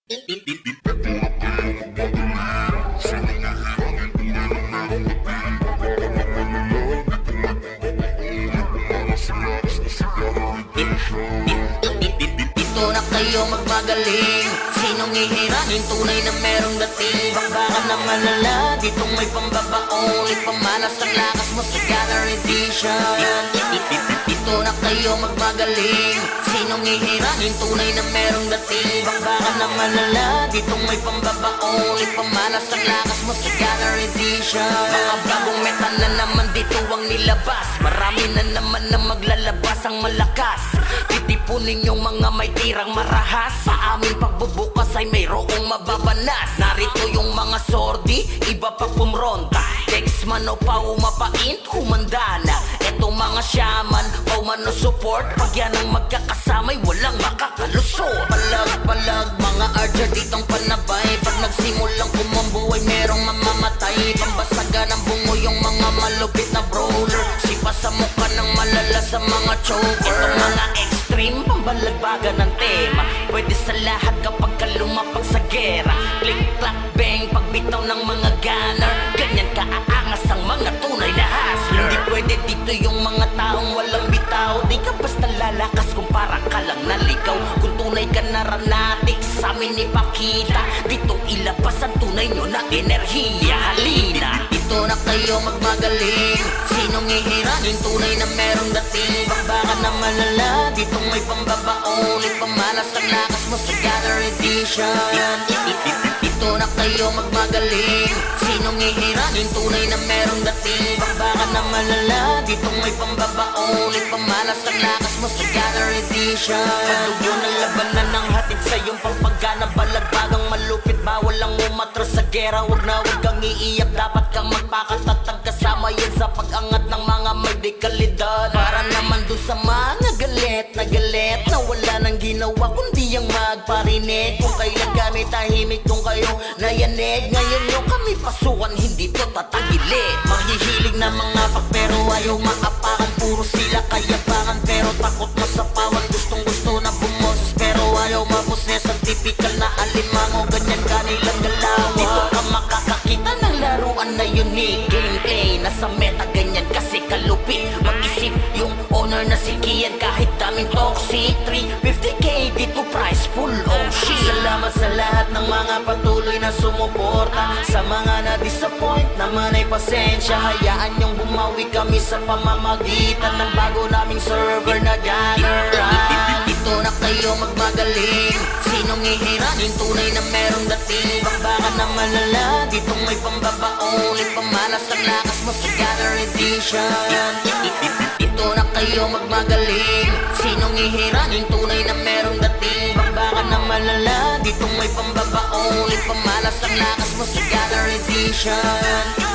Dito na kayo magmagaling. Sinong ihiranin? Tunay na merong dating. Bakbakan na malala, ditong may pambabaong. Ipamalas ang lakas mo sa Gather Edition. Dito na kayo magmagaling. Sinong ihiranin? Tunay na merong dating. Bakbakan na malala, ditong may pambabaong. Ipamalas ang lakas mo sa Gather Edition. Mga bagong metal na naman dito ang nilabas. Marami na naman na maglalabas ang malakas. Titipunin yung mga may tirang marahas. Sa aming pagbubukas ay mayroong mababanas. Narito yung mga sordi, iba pa pumronta. Texman o paumapain, humanda na. Etong mga shaman, paumano support. Pag yan ang magkakasamay, walang makakalusot. Palag-palag, mga archer ditong panabay. Pag nagsimulang kumambo ay merong mamamatay. Pambasagan ng bungo yung mga malupit na brawler. Sipa sa mukha ng malala sa mga choker. Itong mga extreme, pambalagbagan ng tema. Pwede sa lahat kapag ka lumapag sa gera. Click, clack, bang, pagbitaw ng mga gunner. Ganyan kaaangas ang mga tunay na hustler. Hindi pwede dito yung mga taong walang bitaw. Di ka basta lalakas kung para ka lang naligaw. Kung tunay ka naranatik sa amin ipakita. Dito ilabas ang tunay nyo na enerhiya. Halina, dito na kayo magmagaling. Sinong ihiranin? Tunay na merong dating. Bakbakan na malala, ditong may pambabaong. Ipamalas ang lakas mo sa Gather Edition. Dito na kayo magmagaling. Sinong ihiranin? Tunay na merong dating. Bakbakan na malala, ditong may pambabaong. Ipamalas ang lakas mo sa Gather Edition. Padugo ng labanan ng hatid sa iyong pampagana. Balagbagang malupit, bawal ang umatras sa gera. Huwag na huwag kang iiyak, dapat kang magpakatatag. Kasama yan sa pag-angat ng mga may dekalidad. Para naman dun sa mga galit na wala nang ginawa kundi ang magparinig. Kung kailan kami tahimik, kung kayo nayanig. Ngayon nyo kami pasukan, hindi to tatagilid. Mahihilig na mga pag pero ayaw maapakan. Puro sila kayabangan pero takot na sa pawan. Gustong gusto na bumoses pero ayaw maposes. Ang typical na alimango, ganyan kanilang galawan. Dito ka makakakita ng laruan na unique. Gameplay nasa meta, ganyan kasi kalupi. Mag-isip yung owner na si Kian kahit daming toxic. 350k dito price full, oh shit. Salamat sa lahat ng mga patuloy na sumuporta. Sa mga na-disappoint naman ay pasensya. Hayaan yung bumawi kami sa pamamagitan ng bago naming server na Gather. Dito na kayo magmagaling. Sinong ihiranin? Tunay na merong dating. Bakbakan na malala, ditong may pambabaong. Ipamalas ang lakas mo sa Gather Edition. Dito na kayo magmagaling. Sinong ihiranin? Tunay na merong dating. Bakbakan na malala, ditong may pambabaong. Ipamalas ang lakas mo sa Gather Edition.